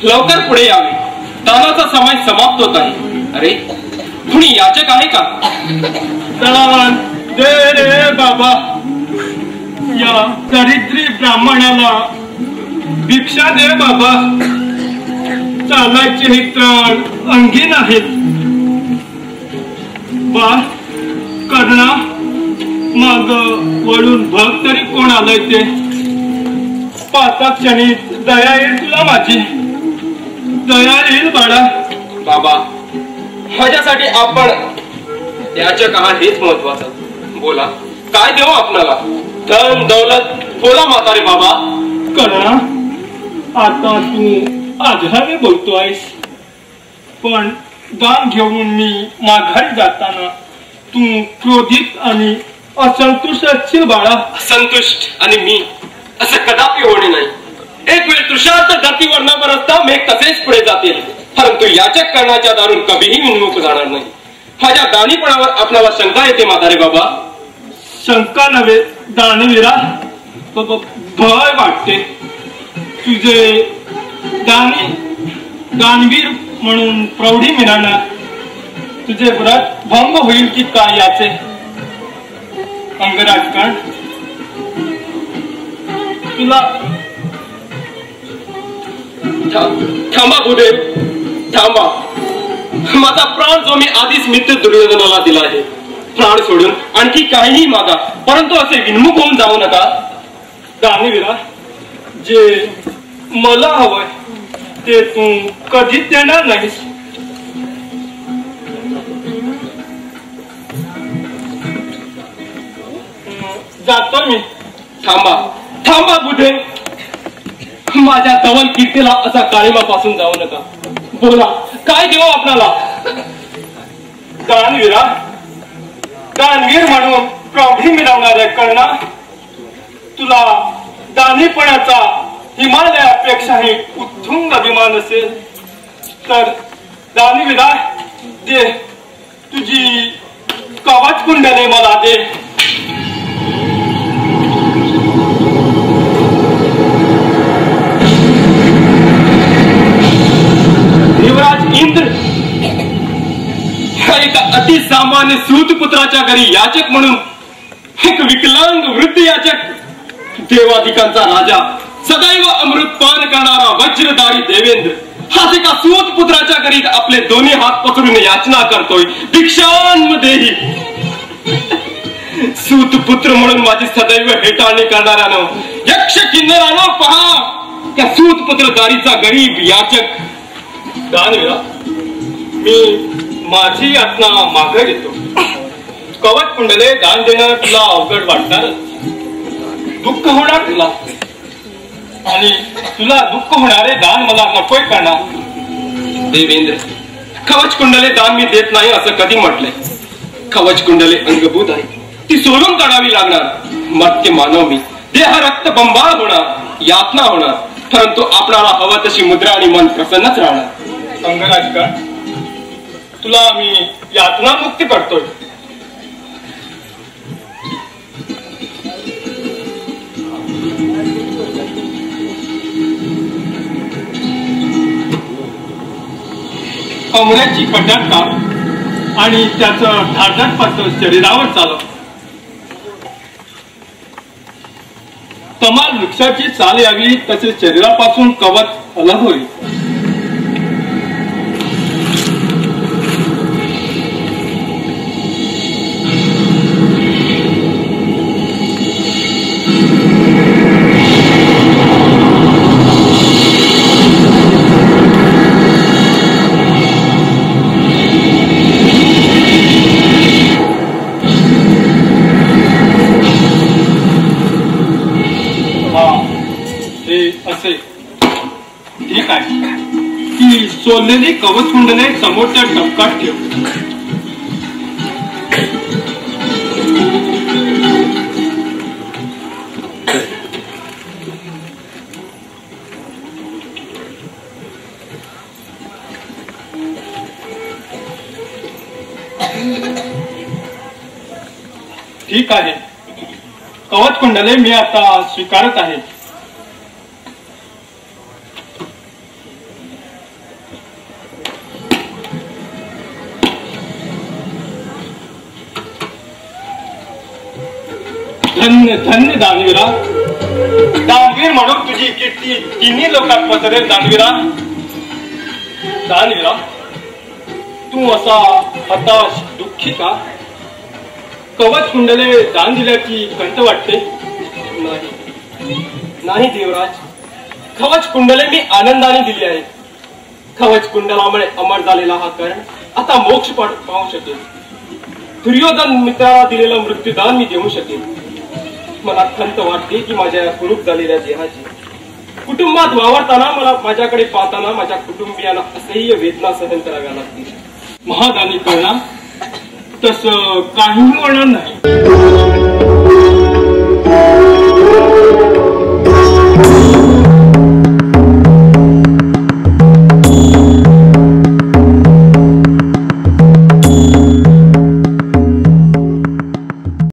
लवकर पुढे यावे, दानाचा समय समाप्त होत आहे. अरे कुणी याचक आहे का? दान दे रे बाबा, या दरिद्री ब्राह्मणाला भिक्षा दे बाबा. चालायचे हे त्राण अंगीन आहेत. बा कर्णा, माग वळून बघ तरी कोण आलंय ते. पाचा क्षणी दया येईल तुला माझी, दया येईल बाळा. बाबा, माझ्यासाठी आपण याचक आहात हेच महत्वाचं. बोला, काय देऊ आपणाला? धन दौलत बोला म्हातारे बाबा. कर्णा, आता तू आधारे बोलतोयस, पण दान घेऊन मी माघारी जाताना तू क्रोधित आणि असंतुष्ट असशील बाळा. असंतुष्ट आणि मी असं कदापि होणे नाही. एक वेळ तृषार्थ धरतीवर न बरसता मेघ तसेच पुढे जातील, परंतु याचक करण्याच्या दारून कधीही विनमुख जाणार नाही. माझ्या दानीपणावर आपणाला शंका येते म्हातारे बाबा. शंका नव्हे दानवीरा, भय वाटते. तुझे दानवीर म्हणून प्रौढी मिळणार, तुझे व्रत भंग होईल की काय याचे. अंगराजकण, तुला थांबा गुरुदेव, थांबा. माझा प्राण जो मी आधीच मित्र दुर्योधनाला दिला आहे, प्राण सोडून आणखी काहीही मागा, परंतु असे विनमुख होऊन जाऊ नका. दानवीरा, जे मला हवंय ते तू कधीच देणार नाहीस. जातो मी. थांबा थांबा गुरुदेव, माझ्या धवल कीर्तीला असा काळीमापासून जाऊ नका. बोला, काय देऊ आपणाला? दानवीरा, दानवीर म्हणून प्रौढी मिळवणाऱ्या कर्णा, तुला दानीपणाचा हिमालयापेक्षाही उत्तुंग अभिमान असेल तर दानवीरा, दे तुझी कवच कुंडले मला दे. देवराज इंद्र एका अतिसामान्य सूतपुत्राच्या घरी याचक म्हणून एक विकलांग वृद्ध याचक, देवाधिकांचा राजा, सदैव अमृतपान करणारा वज्रधारी देवेंद्र, हाच एका सूतपुत्राच्या घरी आपले दोन्ही हात पकडून याचना करतोय, भिक्षांमध्येही. सूतपुत्र म्हणून माझी सदैव हेटाळणी करणाऱ्यानो, यक्ष किन्नरानो पहा, त्या सूतपुत्रधारीचा गरीब याचक. दानवीरा, मी माझी यातना मागे घेतो. कवच कुंडले दान देणं तुला अवघड वाटणार, दुःख होणार तुला, आणि तुला दुःख होणारे दान मला नकोय करणार. देवेंद्र, कवच कुंडले दान मी देत नाही असं कधी म्हटलंय? कवच कुंडले अंगभूत आहे, ती सोडून काढावी लागणार. मर्त्य मानव मी, देह रक्त बंबाळ होणार, यातना होणार, परंतु आपणाला हवं तशी मुद्रा आणि मन प्रसन्नच राहणार. अंगराजकण, तुला मी यातना मुक्ती करतोय. कमरेची कटाटा आणि त्याचं धारदार पात्र शरीरावर चालव. तमाल वृक्षाची चाल यावी तसे शरीरापासून कवच अलग होईल. ठीक आहे. ती सोललेली कवच कुंडले समोरच्या टपकात ठेव. ठीक आहे. कवच कुंडले मी आता स्वीकारत आहे. धन्य धन्य दानवीरा. दानवीर म्हणून तुझी कीर्ती तिन्ही लोकात पसरेल. दानवीरा, दानवीरा, तू असा हताश दुःखी का? कवच कुंडले दान दिल्याची खंत वाटते? नाही देवराज, कवच कुंडले मी आनंदाने दिली आहे. कवच कुंडलामुळे अमर झालेला हा कर्ण आता मोक्ष पाहू शकेल. दुर्योधन मित्राला दिलेलं मृत्यूदान मी देऊ शकेल. मला खंत वाटते की माझ्या कुरूप झालेल्या देहाची कुटुंबात वावरताना मला माझ्याकडे पाहताना माझ्या कुटुंबियांना असह्य वेदना सहन कराव्या लागतील. महादानी कर्णा, तसं काही होणार नाही.